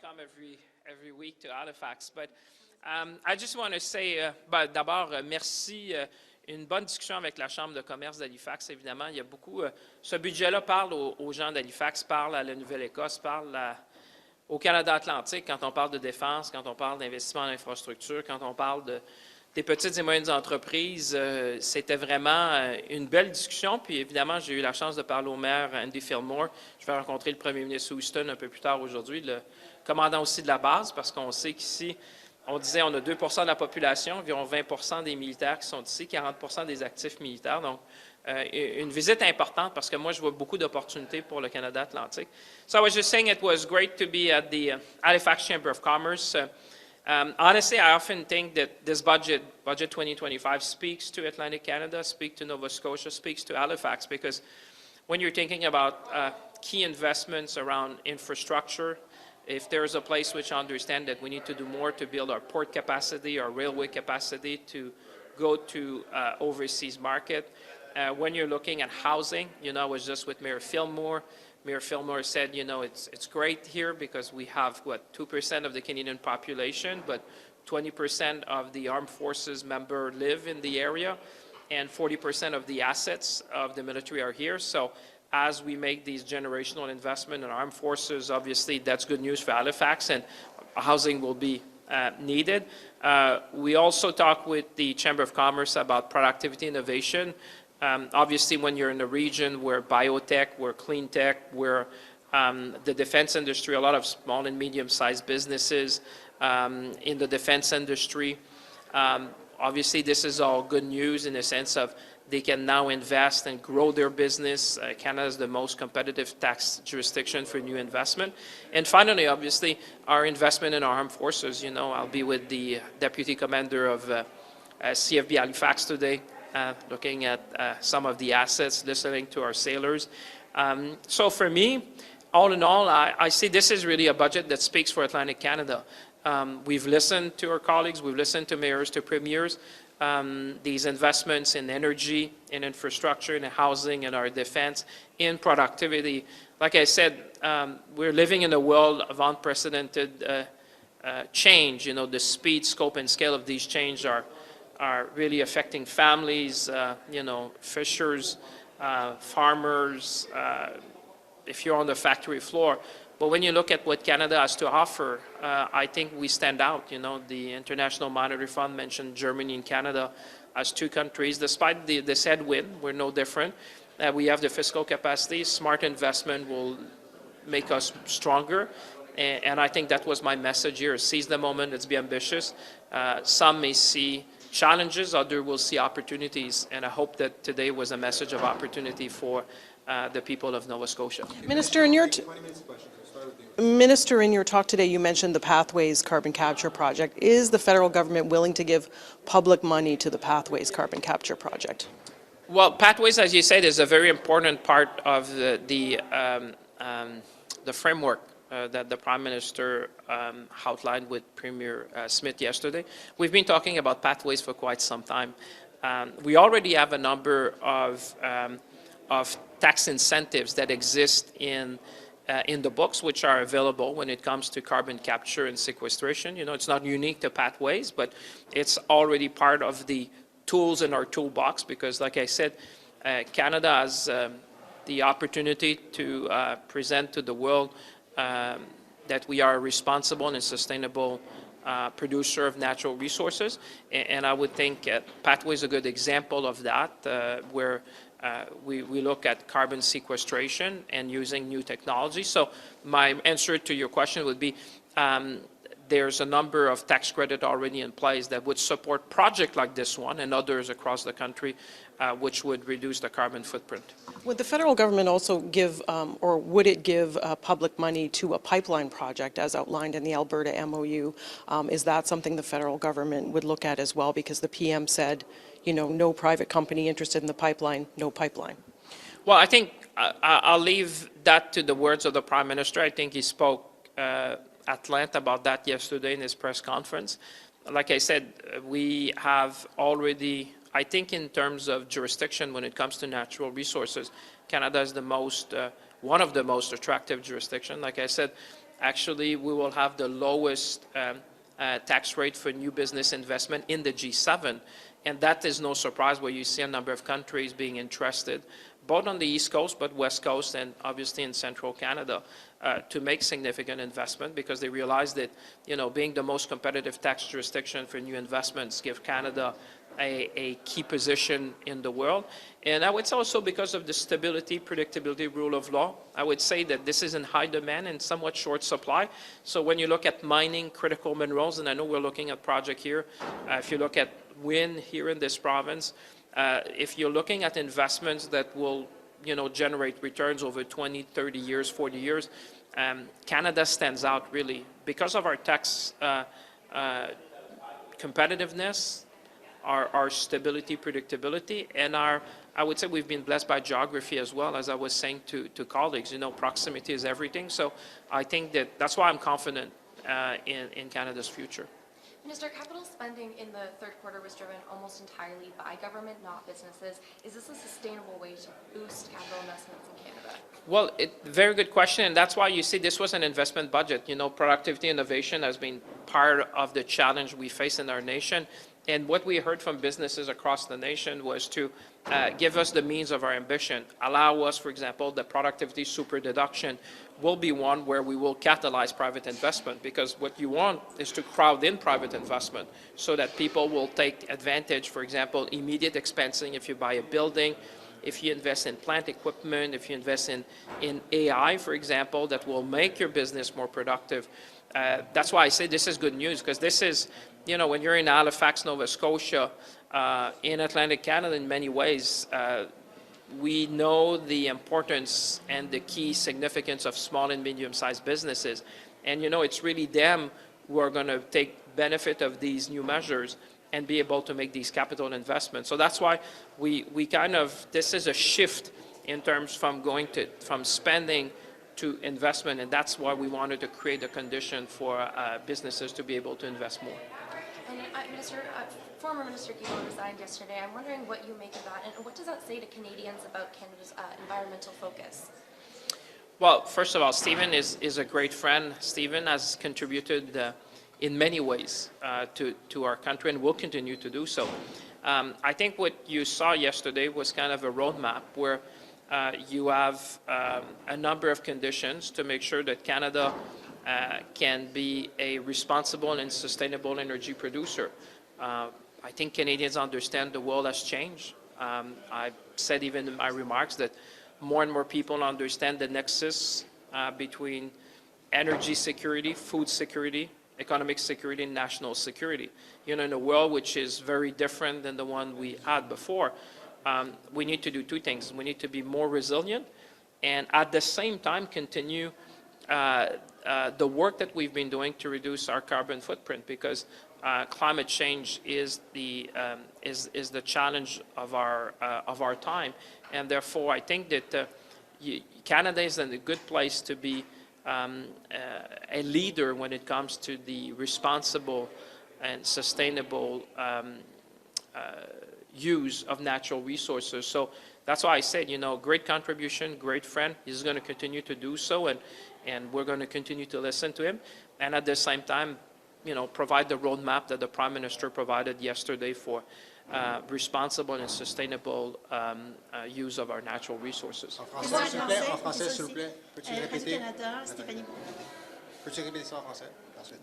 come every week to Halifax. But I just want to say, d'abord, merci. Une bonne discussion avec la Chambre de commerce d'Halifax, évidemment. Il y a beaucoup. Ce budget-là parle aux gens d'Halifax, parle à la Nouvelle-Écosse, parle au Canada Atlantique quand on parle de défense, quand on parle d'investissement en infrastructure, quand on parle des petites et moyennes entreprises. C'était vraiment une belle discussion. Puis évidemment, j'ai eu la chance de parler au maire Andy Fillmore. Je vais rencontrer le premier ministre Houston un peu plus tard aujourd'hui, le commandant aussi de la base, parce qu'on sait qu'ici, on disait on a 2 de la population, environ 20 des militaires qui sont ici, 40 des actifs militaires. Donc, une visite importante parce que moi, je vois beaucoup d'opportunités pour le Canada Atlantique. So I was just saying it was great to be at the Halifax Chamber of Commerce. Honestly, I often think that this budget 2025, speaks to Atlantic Canada, speaks to Nova Scotia, speaks to Halifax, because when you're thinking about key investments around infrastructure, if there is a place which I understand that we need to do more to build our port capacity, our railway capacity to go to overseas market. When you're looking at housing, I was just with Mayor Fillmore. Mayor Fillmore said, it's great here because we have, 2% of the Canadian population, but 20% of the armed forces members live in the area, and 40% of the assets of the military are here. So as we make these generational investment in armed forces, obviously that's good news for Halifax, and housing will be needed. We also talk with the Chamber of Commerce about productivity innovation. Obviously, when you're in a region where biotech, where clean tech, where the defense industry, a lot of small and medium-sized businesses in the defense industry, obviously this is all good news in the sense of they can now invest and grow their business. Canada is the most competitive tax jurisdiction for new investment. And finally, obviously, our investment in our armed forces. I'll be with the Deputy Commander of CFB Halifax today, looking at some of the assets, listening to our sailors. So for me, all in all, I see this is really a budget that speaks for Atlantic Canada. We've listened to our colleagues, we've listened to mayors, to premiers. These investments in energy, in infrastructure, in housing, in our defense, in productivity. Like I said, we're living in a world of unprecedented change. The speed, scope, and scale of these changes are really affecting families, fishers, farmers, if you're on the factory floor. But when you look at what Canada has to offer, I think we stand out. The International Monetary Fund mentioned Germany and Canada as two countries. Despite this headwind, we're no different. We have the fiscal capacity. Smart investment will make us stronger. And I think that was my message here. Seize the moment, let's be ambitious. Some may see challenges, others will see opportunities. And I hope that today was a message of opportunity for the people of Nova Scotia. Minister, in your talk today, you mentioned the Pathways carbon capture project. Is the federal government willing to give public money to the Pathways carbon capture project? Well, Pathways, as you said, is a very important part of the framework that the Prime Minister outlined with Premier Smith yesterday. We've been talking about Pathways for quite some time. We already have a number of tax incentives that exist in the books, which are available when it comes to carbon capture and sequestration. It's not unique to Pathways, but it's already part of the tools in our toolbox because, like I said, Canada has the opportunity to present to the world that we are a responsible and sustainable producer of natural resources. And I would think Pathways is a good example of that, where we look at carbon sequestration and using new technology. So my answer to your question would be there's a number of tax credits already in place that would support projects like this one and others across the country, which would reduce the carbon footprint. Would the federal government also give, or would it give public money to a pipeline project as outlined in the Alberta MOU? Is that something the federal government would look at as well? Because the PM said, no private company interested in the pipeline, no pipeline. Well, I think I'll leave that to the words of the Prime Minister. I think he spoke at length about that yesterday in his press conference. Like I said, we have already, I think in terms of jurisdiction when it comes to natural resources, Canada is one of the most attractive jurisdictions. Like I said, Actually, we will have the lowest tax rate for new business investment in the G7. And that is no surprise where you see a number of countries being interested, both on the East Coast, but West Coast, and obviously in Central Canada, to make significant investment because they realize that, being the most competitive tax jurisdiction for new investments give Canada a key position in the world. And I would say also because of the stability, predictability, rule of law, I would say that this is in high demand and somewhat short supply. So when you look at mining critical minerals, and I know we're looking at project here, if you look at wind here in this province, if you're looking at investments that will, generate returns over 20, 30 years, 40 years, Canada stands out really because of our tax competitiveness, our stability, predictability, and I would say we've been blessed by geography as well, as I was saying to colleagues, proximity is everything. So I think that's why I'm confident in Canada's future. Minister, capital spending in the third quarter was driven almost entirely by government, not businesses. Is this a sustainable way to boost capital investments in Canada? Well, very good question, and that's why you see this was an investment budget. Productivity innovation has been part of the challenge we face in our nation. And what we heard from businesses across the nation was to give us the means of our ambition, allow us, for example, the productivity super deduction will be one where we will catalyze private investment, because what you want is to crowd in private investment so that people will take advantage, for example, immediate expensing if you buy a building, if you invest in plant equipment, if you invest in AI, for example, that will make your business more productive. That's why I say this is good news, because this is, when you're in Halifax, Nova Scotia, in Atlantic Canada in many ways, we know the importance and the key significance of small and medium-sized businesses. And, it's really them who are going to take benefit of these new measures and be able to make these capital investments. So that's why we this is a shift in terms from spending to investment, and that's why we wanted to create a condition for businesses to be able to invest more. And former Minister Guilbeault resigned yesterday. I'm wondering what you make of that, and what does that say to Canadians about Canada's environmental focus? Well, first of all, Stephen is a great friend. Stephen has contributed in many ways to our country and will continue to do so. I think what you saw yesterday was kind of a roadmap where you have a number of conditions to make sure that Canada can be a responsible and sustainable energy producer. I think Canadians understand the world has changed. I said even in my remarks that more and more people understand the nexus between energy security, food security, economic security, and national security. In a world which is very different than the one we had before, we need to do two things. We need to be more resilient and at the same time continue the work that we've been doing to reduce our carbon footprint, because climate change is the challenge of our time, and therefore I think that Canada is in a good place to be a leader when it comes to the responsible and sustainable use of natural resources. So that's why I said, great contribution, great friend. He's going to continue to do so, and we're going to continue to listen to him, and at the same time, provide the roadmap that the Prime Minister provided yesterday for responsible and sustainable use of our natural resources. En français, s'il vous plaît. Peux-tu répéter? Peux-tu répéter ça en français? Ensuite.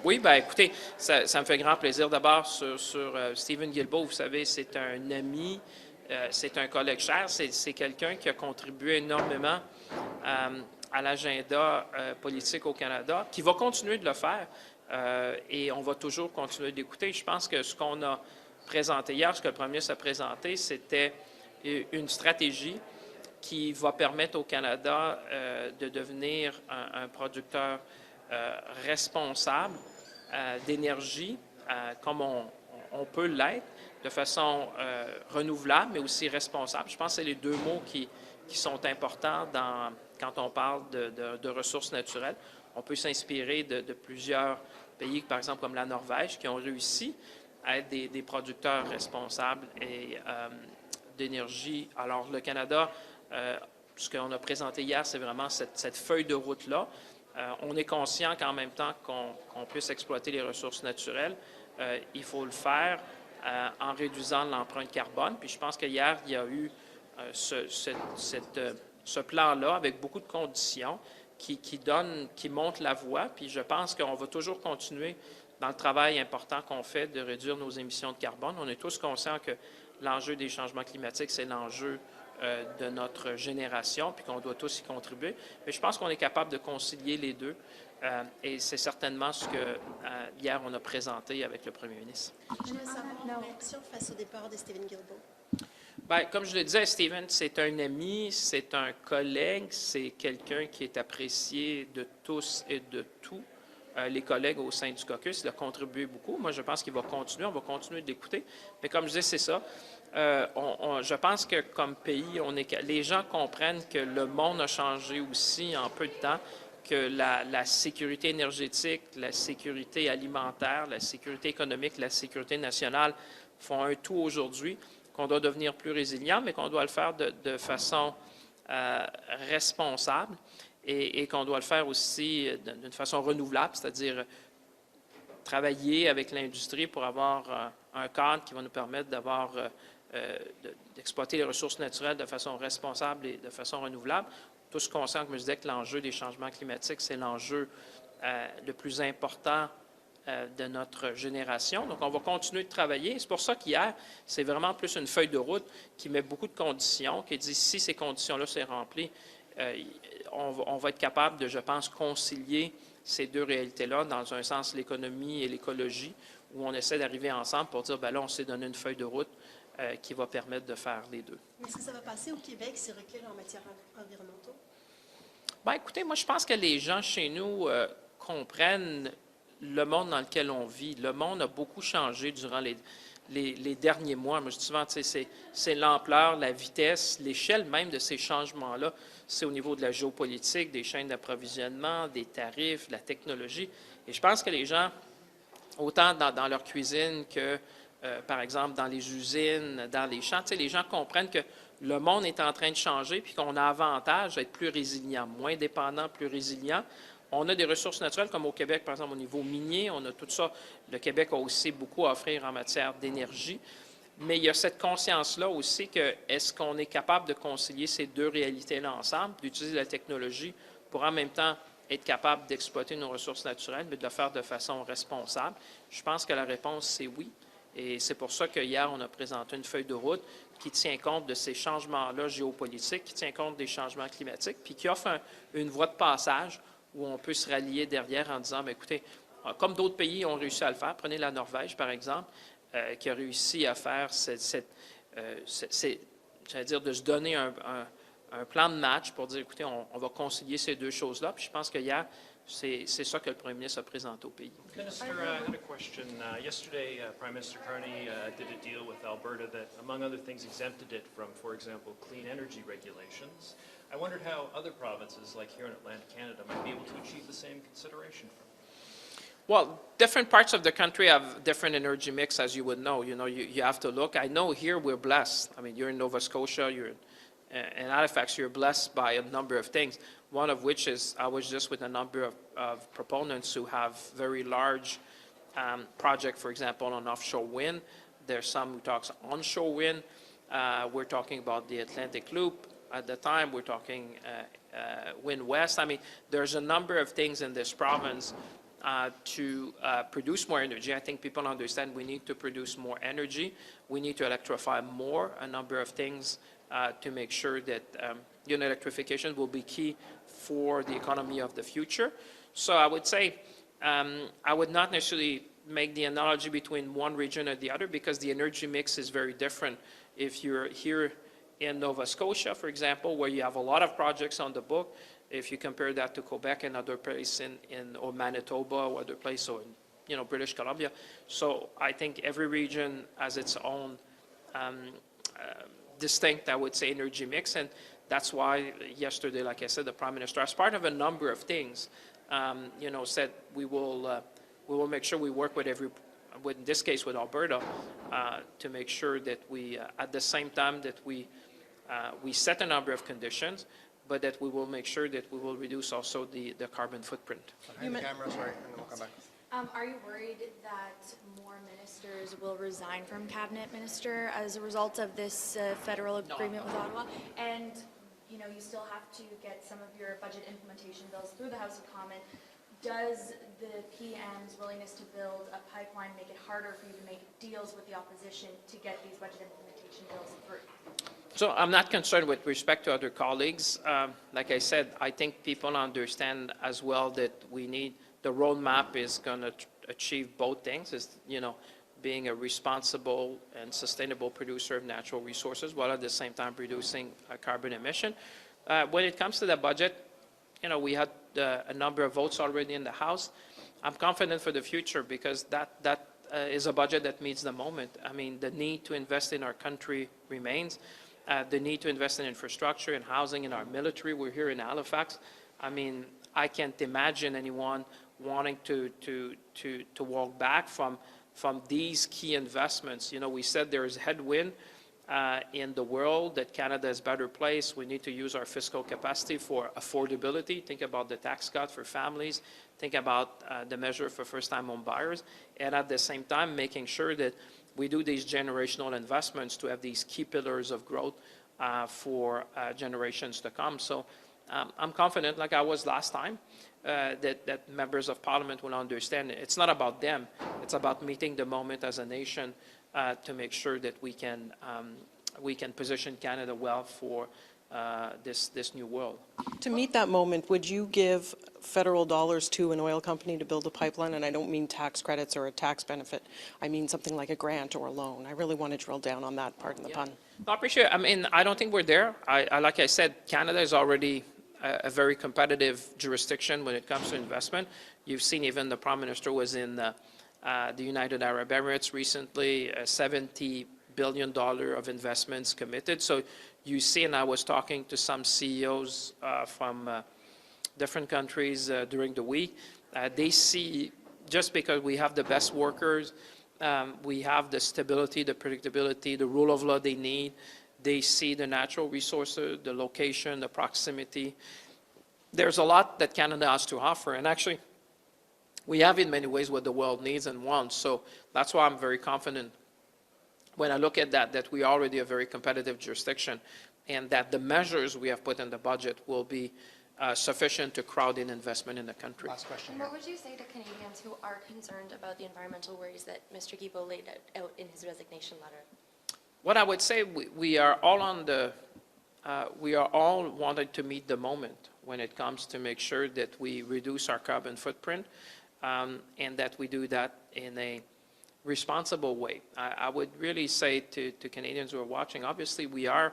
Oui, bien écoutez, ça me fait grand plaisir. D'abord, sur Stephen Guilbeault, vous savez, c'est un ami, c'est un collègue cher, c'est quelqu'un qui a contribué énormément à l'agenda politique au Canada, qui va continuer de le faire, et on va toujours continuer d'écouter. Je pense que ce qu'on a présenté hier, ce que le Premier ministre a présenté, c'était une stratégie qui va permettre au Canada de devenir un producteur responsable d'énergie, comme on peut l'être, de façon renouvelable, mais aussi responsable. Je pense que c'est les deux mots qui sont importants quand on parle de ressources naturelles. On peut s'inspirer de plusieurs pays, par exemple comme la Norvège, qui ont réussi à être des producteurs responsables d'énergie. Alors le Canada, ce qu'on a présenté hier, c'est vraiment cette feuille de route-là. On est conscient qu'en même temps qu'on puisse exploiter les ressources naturelles, il faut le faire en réduisant l'empreinte carbone. Puis je pense qu'hier, il y a eu ce plan-là avec beaucoup de conditions qui montrent la voie. Puis je pense qu'on va toujours continuer dans le travail important qu'on fait de réduire nos émissions de carbone. On est tous conscients que l'enjeu des changements climatiques, c'est l'enjeu de notre génération, puis qu'on doit tous y contribuer. Mais je pense qu'on est capable de concilier les deux, et c'est certainement ce que hier on a présenté avec le premier ministre. Je voulais savoir une réaction face au départ de Stephen Guilbeault. Bien, comme je le disais, Stephen, c'est un ami, c'est un collègue, c'est quelqu'un qui est apprécié de tous et de tous. Les collègues au sein du caucus, il a contribué beaucoup. Moi, je pense qu'il va continuer, on va continuer de l'écouter. Mais comme je disais, c'est ça. Je pense que comme pays, les gens comprennent que le monde a changé aussi en peu de temps, que la sécurité énergétique, la sécurité alimentaire, la sécurité économique, la sécurité nationale font un tout aujourd'hui, qu'on doit devenir plus résilient, mais qu'on doit le faire de façon responsable. Et qu'on doit le faire aussi d'une façon renouvelable, c'est-à-dire travailler avec l'industrie pour avoir un cadre qui va nous permettre d'exploiter les ressources naturelles de façon responsable et de façon renouvelable. Tous conscients, comme je disais, que l'enjeu des changements climatiques, c'est l'enjeu le plus important de notre génération. Donc, on va continuer de travailler. C'est pour ça qu'hier, c'est vraiment plus une feuille de route qui met beaucoup de conditions, qui dit si ces conditions-là sont remplies, on va être capable de, je pense, concilier ces deux réalités-là, dans un sens l'économie et l'écologie, où on essaie d'arriver ensemble pour dire, bien là, on s'est donné une feuille de route qui va permettre de faire les deux. Est-ce que ça va passer au Québec, ces reculs en matière environnementale? Bien, écoutez, moi, je pense que les gens chez nous comprennent le monde dans lequel on vit. Le monde a beaucoup changé durant les derniers mois. Moi, je dis souvent, c'est l'ampleur, la vitesse, l'échelle même de ces changements-là. C'est au niveau de la géopolitique, des chaînes d'approvisionnement, des tarifs, de la technologie. Et je pense que les gens, autant dans leur cuisine que, par exemple, dans les usines, dans les champs, les gens comprennent que le monde est en train de changer puis qu'on a avantage à être plus résilient, moins dépendant, plus résilient. On a des ressources naturelles, comme au Québec, par exemple, au niveau minier, on a tout ça. Le Québec a aussi beaucoup à offrir en matière d'énergie. Mais il y a cette conscience-là aussi que est-ce qu'on est capable de concilier ces deux réalités-là ensemble, d'utiliser la technologie pour en même temps être capable d'exploiter nos ressources naturelles, mais de le faire de façon responsable? Je pense que la réponse, c'est oui. Et c'est pour ça qu'hier, on a présenté une feuille de route qui tient compte de ces changements-là géopolitiques, qui tient compte des changements climatiques, puis qui offre une voie de passage où on peut se rallier derrière en disant, bien, écoutez, comme d'autres pays ont réussi à le faire, prenez la Norvège, par exemple, qui a réussi à faire j'allais dire, de se donner un plan de match pour dire, écoutez, on va concilier ces deux choses-là. Puis je pense qu'hier, c'est ça que le premier ministre a présenté au pays. Minister, I had a question. Yesterday, Prime Minister Carney did a deal with Alberta that, among other things, exempted it from, for example, clean energy regulations. I wondered how other provinces, like here in Atlantic Canada, might be able to achieve the same consideration from it. Well, different parts of the country have different energy mix, as you would know. You have to look. I know here we're blessed. I mean, you're in Nova Scotia, you're in Halifax, you're blessed by a number of things, one of which is I was just with a number of proponents who have very large projects, for example, on offshore wind. There's some who talks onshore wind. We're talking about the Atlantic Loop. At the time, we're talking Wind West. I mean, there's a number of things in this province to produce more energy. I think people understand we need to produce more energy. We need to electrify more, a number of things to make sure that electrification will be key for the economy of the future. So I would say I would not necessarily make the analogy between one region and the other because the energy mix is very different. If you're here in Nova Scotia, for example, where you have a lot of projects on the book, if you compare that to Quebec and other places or Manitoba or other places, or in British Columbia. So I think every region has its own distinct, I would say, energy mix, and that's why yesterday, like I said, the Prime Minister, as part of a number of things, said we will make sure we work with in this case with Alberta, to make sure that we, at the same time that we set a number of conditions, but that we will make sure that we will reduce also the carbon footprint. Behind the camera, sorry, and then we'll come back. Are you worried that more ministers will resign from cabinet minister as a result of this federal agreement with Ottawa? And, you know, you still have to get some of your budget implementation bills through the House of Commons. Does the PM's willingness to build a pipeline make it harder for you to make deals with the opposition to get these budget implementation bills through? So I'm not concerned with respect to other colleagues. Like I said, I think people understand as well that we need, the roadmap is going to achieve both things, is, you know, being a responsible and sustainable producer of natural resources while at the same time reducing carbon emission. When it comes to the budget, you know, we had a number of votes already in the House. I'm confident for the future because that is a budget that meets the moment. I mean, the need to invest in our country remains. The need to invest in infrastructure and housing in our military. We're here in Halifax. I mean, I can't imagine anyone wanting to walk back from these key investments. You know, we said there is headwind in the world, that Canada is a better place. We need to use our fiscal capacity for affordability. Think about the tax cut for families. Think about the measure for first-time home buyers. And at the same time, making sure that we do these generational investments to have these key pillars of growth for generations to come. So I'm confident, like I was last time, that members of Parliament will understand it's not about them. It's about meeting the moment as a nation to make sure that we can position Canada well for this new world. To meet that moment, would you give federal dollars to an oil company to build a pipeline? And I don't mean tax credits or a tax benefit. I mean something like a grant or a loan. I really want to drill down on that part of the pun. I appreciate it. I mean, I don't think we're there. Like I said, Canada is already a very competitive jurisdiction when it comes to investment. You've seen even the Prime Minister was in the United Arab Emirates recently, $70 billion of investments committed. So you see, and I was talking to some CEOs from different countries during the week, they see, just because we have the best workers, we have the stability, the predictability, the rule of law they need. They see the natural resources, the location, the proximity. There's a lot that Canada has to offer. And actually, we have in many ways what the world needs and wants. So that's why I'm very confident when I look at that we are already a very competitive jurisdiction and that the measures we have put in the budget will be sufficient to crowd in investment in the country. Last question And here. what would you say to Canadians who are concerned about the environmental worries that Mr. Guilbeault laid out in his resignation letter? What I would say, we are all on the, we are all wanting to meet the moment when it comes to make sure that we reduce our carbon footprint and that we do that in a responsible way. I would really say to Canadians who are watching, obviously we are,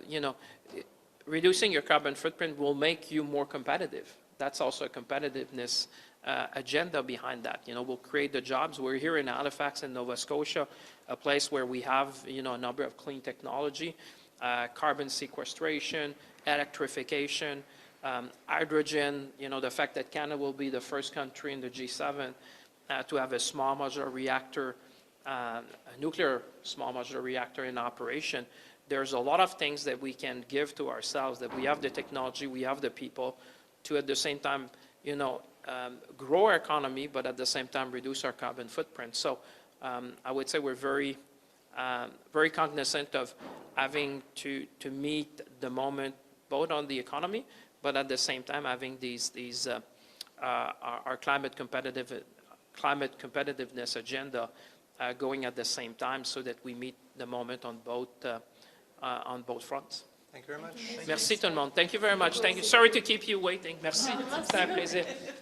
you know, reducing your carbon footprint will make you more competitive. That's also a competitiveness agenda behind that. You know, we'll create the jobs. We're here in Halifax in Nova Scotia, a place where we have, you know, a number of clean technology, carbon sequestration, electrification, hydrogen, you know, the fact that Canada will be the first country in the G7 to have a small modular reactor, a nuclear small modular reactor in operation. There's a lot of things that we can give to ourselves, that we have the technology, we have the people to at the same time, you know, grow our economy, but at the same time reduce our carbon footprint. So I would say we're very, very cognizant of having to meet the moment, both on the economy, but at the same time having these our climate competitiveness agenda going at the same time, so that we meet the moment on both fronts. Thank you very much. Merci tout le monde. Thank you very much. Thank you. Sorry to keep you waiting. Merci. C'est un plaisir.